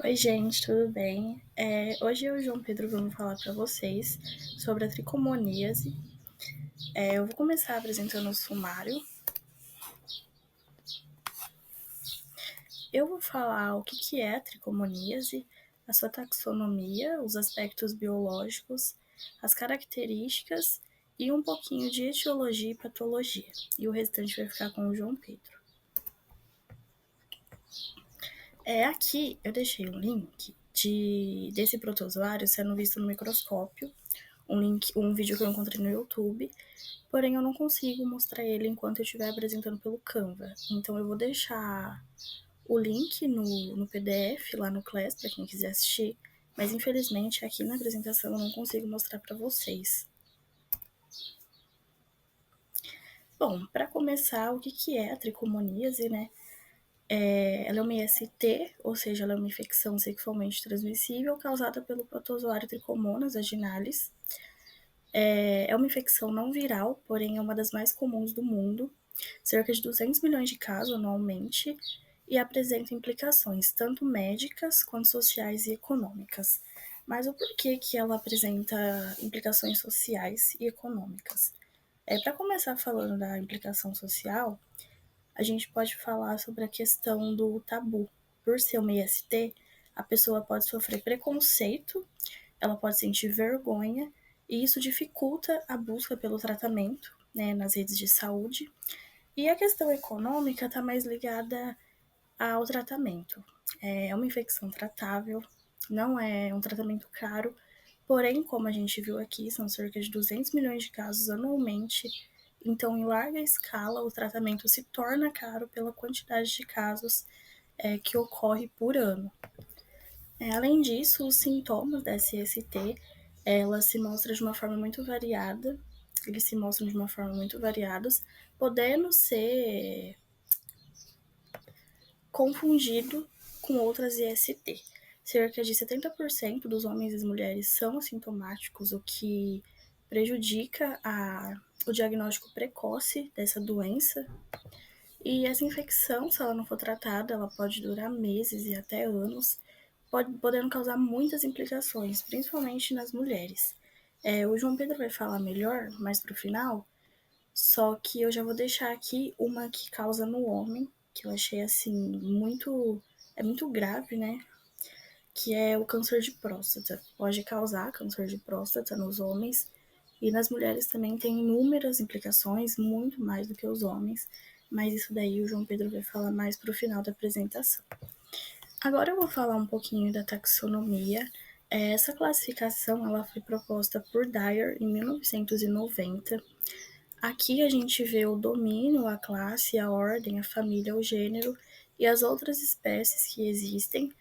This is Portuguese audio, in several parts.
Oi, gente, tudo bem? Hoje eu e o João Pedro vamos falar para vocês sobre a tricomoníase. Eu vou começar apresentando o sumário. Eu vou falar o que é a tricomoníase, a sua taxonomia, os aspectos biológicos, as características e um pouquinho de etiologia e patologia. E o restante vai ficar com o João Pedro. Aqui eu deixei um link desse protozoário sendo visto no microscópio, um vídeo que eu encontrei no YouTube, porém eu não consigo mostrar ele enquanto eu estiver apresentando pelo Canva. Então eu vou deixar o link no PDF lá no Class para quem quiser assistir, mas infelizmente aqui na apresentação eu não consigo mostrar para vocês. Bom, para começar, o que é a tricomoníase, né? Ela é uma IST, ou seja, ela é uma infecção sexualmente transmissível causada pelo protozoário Trichomonas vaginalis. É uma infecção não viral, porém é uma das mais comuns do mundo, cerca de 200 milhões de casos anualmente, e apresenta implicações tanto médicas quanto sociais e econômicas. Mas o porquê que ela apresenta implicações sociais e econômicas? Para começar falando da implicação social, a gente pode falar sobre a questão do tabu. Por ser uma IST, a pessoa pode sofrer preconceito, ela pode sentir vergonha, e isso dificulta a busca pelo tratamento, né, nas redes de saúde. E a questão econômica está mais ligada ao tratamento. É uma infecção tratável, não é um tratamento caro, porém, como a gente viu aqui, são cerca de 200 milhões de casos anualmente, então, em larga escala, o tratamento se torna caro pela quantidade de casos que ocorre por ano. Além disso, os sintomas da SST, ela se mostra de uma forma muito variada, eles se mostram de uma forma muito variados, podendo ser confundido com outras IST. Cerca de 70% dos homens e mulheres são assintomáticos, o que prejudica o diagnóstico precoce dessa doença. E essa infecção, se ela não for tratada, ela pode durar meses e até anos, podendo causar muitas implicações, principalmente nas mulheres. O João Pedro vai falar melhor mais pro final, só que eu já vou deixar aqui uma que causa no homem, que eu achei assim muito grave, né? Que é o câncer de próstata. Pode causar câncer de próstata nos homens e nas mulheres também tem inúmeras implicações, muito mais do que os homens, mas isso daí o João Pedro vai falar mais pro final da apresentação. Agora eu vou falar um pouquinho da taxonomia. Essa classificação ela foi proposta por Dyer em 1990. Aqui a gente vê o domínio, a classe, a ordem, a família, o gênero e as outras espécies que existem.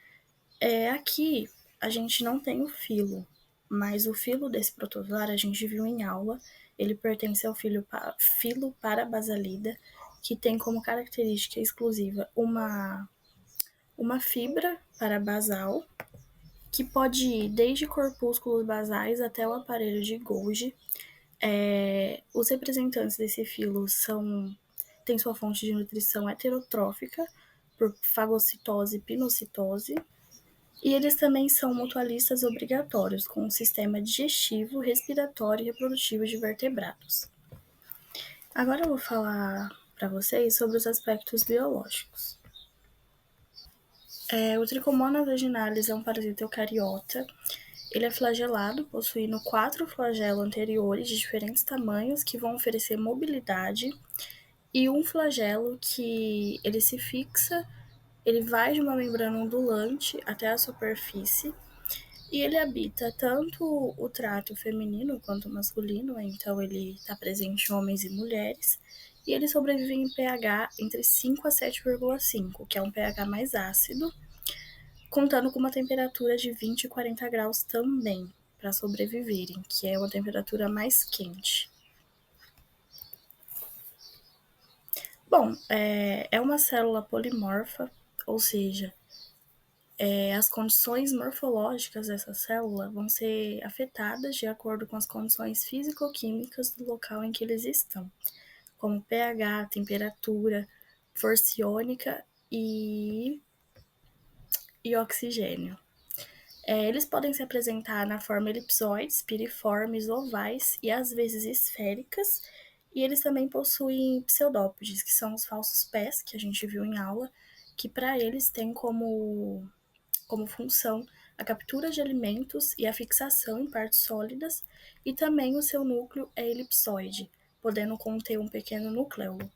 Aqui a gente não tem o filo, mas o filo desse protozoário a gente viu em aula. Ele pertence ao filo Parabasalida, que tem como característica exclusiva uma fibra parabasal, que pode ir desde corpúsculos basais até o aparelho de Golgi. Os representantes desse filo têm sua fonte de nutrição heterotrófica, por fagocitose e pinocitose, e eles também são mutualistas obrigatórios, com um sistema digestivo, respiratório e reprodutivo de vertebrados. Agora eu vou falar para vocês sobre os aspectos biológicos. O Trichomonas vaginalis é um parasita eucariota. Ele é flagelado, possuindo 4 flagelos anteriores de diferentes tamanhos que vão oferecer mobilidade, e um flagelo que ele se fixa, ele vai de uma membrana ondulante até a superfície, e ele habita tanto o trato feminino quanto o masculino, então ele está presente em homens e mulheres, e ele sobrevive em pH entre 5 a 7,5, que é um pH mais ácido, contando com uma temperatura de 20 e 40 graus também, para sobreviverem, que é uma temperatura mais quente. Bom, é uma célula polimorfa, ou seja, as condições morfológicas dessa célula vão ser afetadas de acordo com as condições físico-químicas do local em que eles estão, como pH, temperatura, força iônica e e oxigênio. Eles podem se apresentar na forma elipsoides, piriformes, ovais e às vezes esféricas, e eles também possuem pseudópodes, que são os falsos pés que a gente viu em aula, que para eles têm como função a captura de alimentos e a fixação em partes sólidas, e também o seu núcleo é elipsoide, podendo conter um pequeno nucleolo.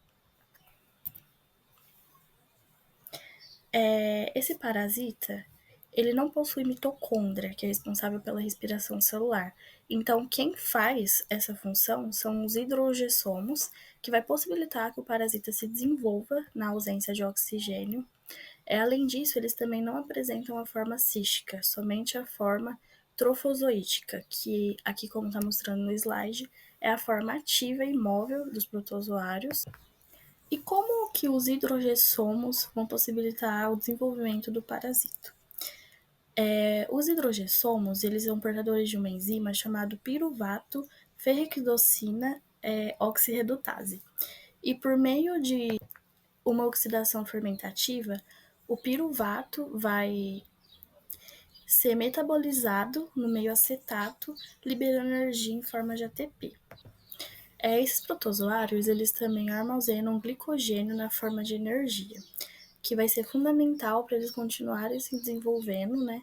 Esse parasita, ele não possui mitocôndria, que é responsável pela respiração celular. Então, quem faz essa função são os hidrogessomos, que vai possibilitar que o parasita se desenvolva na ausência de oxigênio. Além disso, eles também não apresentam a forma cística, somente a forma trofozoítica, que aqui, como está mostrando no slide, é a forma ativa e móvel dos protozoários. E como que os hidrogessomos vão possibilitar o desenvolvimento do parasito? Os hidrogessomos, eles são portadores de uma enzima chamada piruvato ferriquidocina oxirredutase. E por meio de uma oxidação fermentativa, o piruvato vai ser metabolizado no meio acetato, liberando energia em forma de ATP. Esses protozoários, eles também armazenam glicogênio na forma de energia, que vai ser fundamental para eles continuarem se desenvolvendo, né?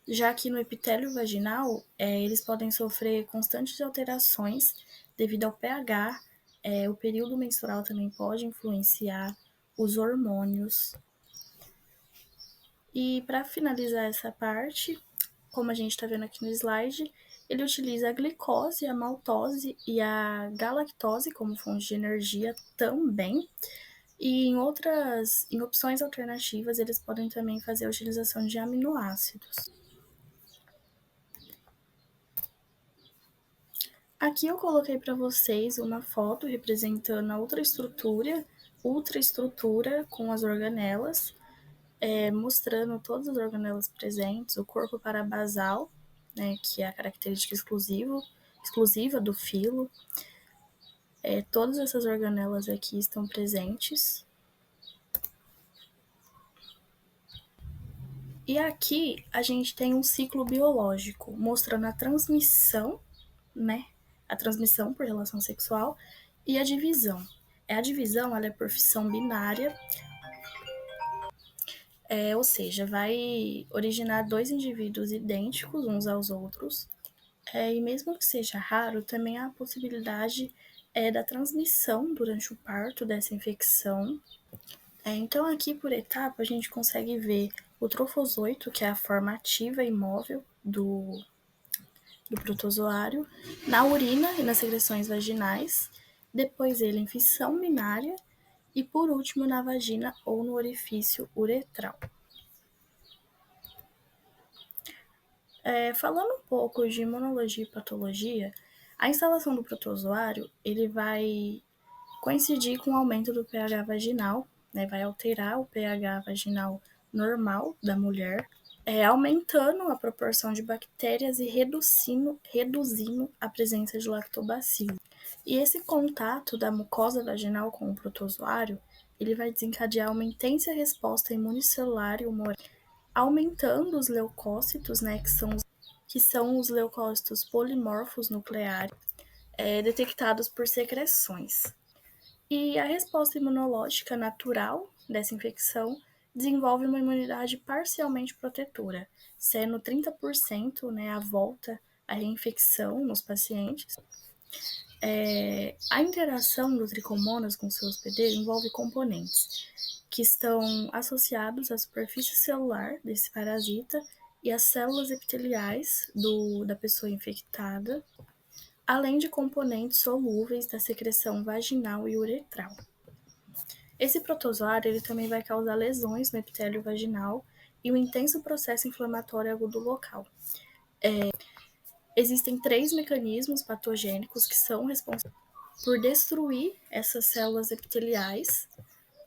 Já que no epitélio vaginal, eles podem sofrer constantes alterações devido ao pH, o período menstrual também pode influenciar, os hormônios. E para finalizar essa parte, como a gente está vendo aqui no slide, ele utiliza a glicose, a maltose e a galactose como fonte de energia também. E em opções alternativas, eles podem também fazer a utilização de aminoácidos. Aqui eu coloquei para vocês uma foto representando a ultraestrutura com as organelas, mostrando todas as organelas presentes, o corpo parabasal, né, que é a característica exclusiva do filo. Todas essas organelas aqui estão presentes. E aqui a gente tem um ciclo biológico, mostrando a transmissão, né? A transmissão por relação sexual e a divisão. A divisão ela é por fissão binária, ou seja, vai originar dois indivíduos idênticos uns aos outros. E mesmo que seja raro, também há a possibilidade da transmissão durante o parto dessa infecção. Então, aqui por etapa, a gente consegue ver o trofozoito, que é a forma ativa e móvel do protozoário, na urina e nas secreções vaginais, depois ele em fissão binária e, por último, na vagina ou no orifício uretral. Falando um pouco de imunologia e patologia, a instalação do protozoário ele vai coincidir com o aumento do pH vaginal, né, vai alterar o pH vaginal normal da mulher, aumentando a proporção de bactérias e reduzindo a presença de lactobacilos. E esse contato da mucosa vaginal com o protozoário, ele vai desencadear uma intensa resposta imunicelular e humoral, aumentando os leucócitos, né, que são os leucócitos polimorfos nucleares, detectados por secreções. E a resposta imunológica natural dessa infecção desenvolve uma imunidade parcialmente protetora, sendo 30%, né, a volta à reinfecção nos pacientes. A interação do tricomonas com seu hospedeiro envolve componentes que estão associados à superfície celular desse parasita e às células epiteliais da pessoa infectada, além de componentes solúveis da secreção vaginal e uretral. Esse protozoário ele também vai causar lesões no epitélio vaginal e um intenso processo inflamatório agudo local. Existem 3 mecanismos patogênicos que são responsáveis por destruir essas células epiteliais.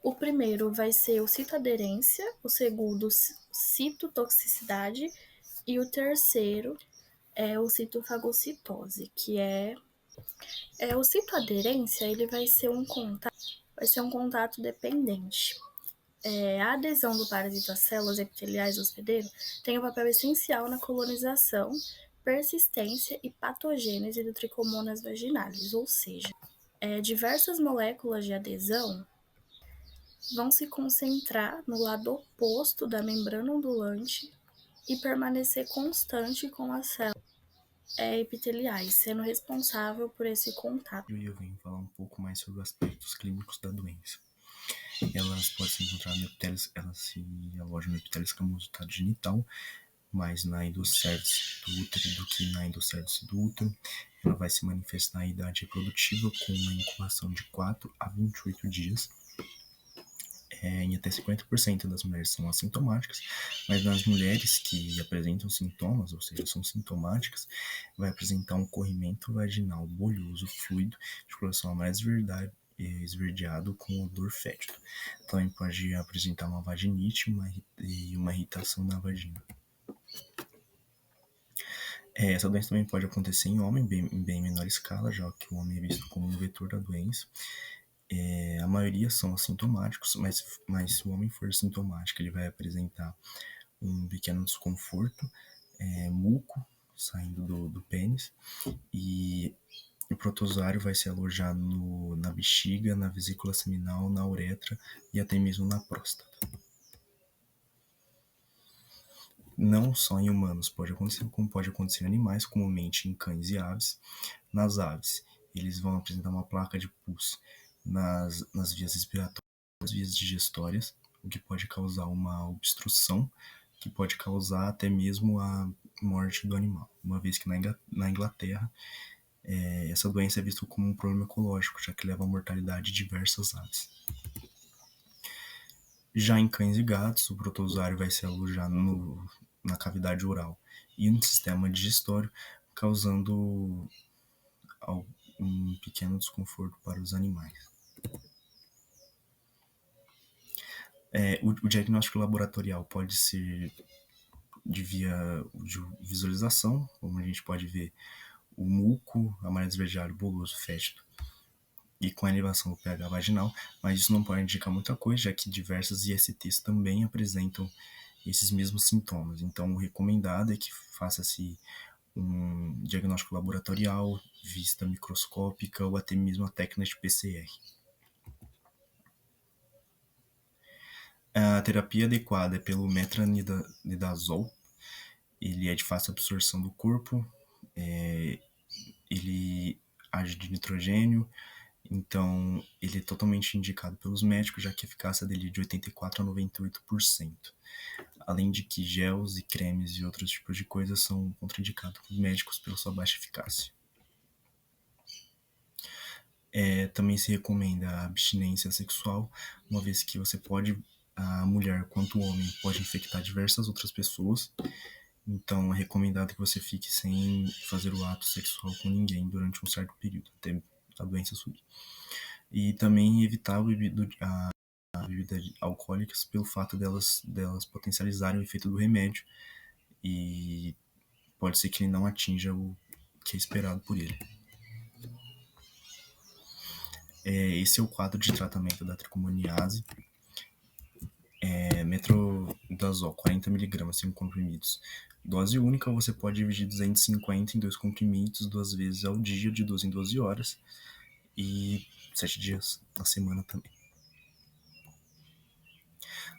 O primeiro vai ser o citoaderência, o segundo, citotoxicidade, e o terceiro é o citofagocitose, que o citoaderência, ele vai ser um contato dependente. A adesão do parasito às células epiteliais do hospedeiro tem um papel essencial na colonização, persistência e patogênese do Trichomonas vaginalis, ou seja, diversas moléculas de adesão vão se concentrar no lado oposto da membrana ondulante e permanecer constante com as células epiteliais, sendo responsável por esse contato. E eu venho falar um pouco mais sobre os aspectos clínicos da doença. Elas podem se encontrar no epitélio, elas se alojam no epitélio escamoso do genital, mais na endocérvise do útero do que na endocérvise do útero. Ela vai se manifestar na idade reprodutiva com uma incubação de 4 a 28 dias. Em até 50% das mulheres são assintomáticas, mas nas mulheres que apresentam sintomas, ou seja, são sintomáticas, vai apresentar um corrimento vaginal bolhoso, fluido, de coloração amarela esverdeado com odor fétido. Também pode apresentar uma vaginite e uma irritação na vagina. Essa doença também pode acontecer em homem, em bem menor escala, já que o homem é visto como um vetor da doença. A maioria são assintomáticos, mas se o homem for sintomático, ele vai apresentar um pequeno desconforto, muco saindo do pênis, e o protozoário vai se alojar na bexiga, na vesícula seminal, na uretra e até mesmo na próstata. Não só em humanos pode acontecer, como pode acontecer em animais, comumente em cães e aves. Nas aves, eles vão apresentar uma placa de pus nas vias respiratórias, nas vias digestórias, o que pode causar uma obstrução, que pode causar até mesmo a morte do animal. Uma vez que na Inglaterra, essa doença é vista como um problema ecológico, já que leva à mortalidade de diversas aves. Já em cães e gatos, o protozoário vai se alojar na cavidade oral e no sistema digestório, causando um pequeno desconforto para os animais. O diagnóstico laboratorial pode ser de visualização, como a gente pode ver o muco amarelo esverdeado, boloso, fétido e com elevação do pH vaginal, mas isso não pode indicar muita coisa, já que diversas ISTs também apresentam esses mesmos sintomas. Então, o recomendado é que faça-se um diagnóstico laboratorial, vista microscópica ou até mesmo a técnica de PCR. A terapia adequada é pelo metronidazol. Ele é de fácil absorção do corpo, ele age de nitrogênio, então ele é totalmente indicado pelos médicos, já que a eficácia dele é de 84 a 98%. Além de que gels e cremes e outros tipos de coisas são contraindicados pelos médicos pela sua baixa eficácia. Também se recomenda a abstinência sexual, uma vez que a mulher quanto o homem pode infectar diversas outras pessoas. Então é recomendado que você fique sem fazer o ato sexual com ninguém durante um certo período, até a doença subir. E também evitar a bebida alcoólicas pelo fato delas potencializarem o efeito do remédio e pode ser que ele não atinja o que é esperado por ele. Esse é o quadro de tratamento da tricomoníase. Metronidazol, 40 mg, 5 comprimidos. Dose única, você pode dividir 250 em 2 comprimidos, 2 vezes ao dia, de 12 em 12 horas, e 7 dias na semana também.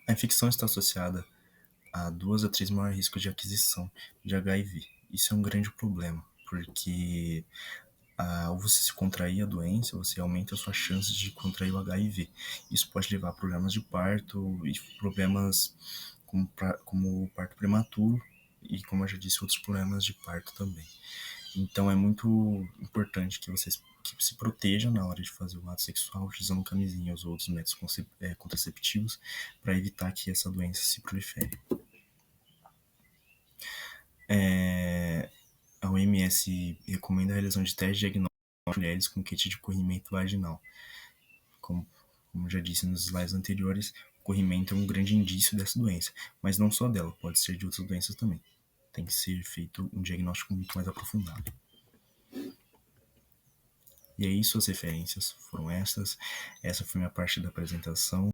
A infecção está associada a 2 a 3 maior risco de aquisição de HIV. Isso é um grande problema, porque ao você se contrair a doença, você aumenta as suas chances de contrair o HIV. Isso pode levar a problemas de parto e problemas como o parto prematuro e, como eu já disse, outros problemas de parto também. Então é muito importante que vocês se protejam na hora de fazer o ato sexual, utilizando camisinhas ou outros métodos contraceptivos para evitar que essa doença se prolifere. A OMS recomenda a realização de testes diagnósticos em mulheres com kit de corrimento vaginal. Como já disse nos slides anteriores, o corrimento é um grande indício dessa doença, mas não só dela, pode ser de outras doenças também. Tem que ser feito um diagnóstico muito mais aprofundado. E aí, suas referências foram essas. Essa foi minha parte da apresentação.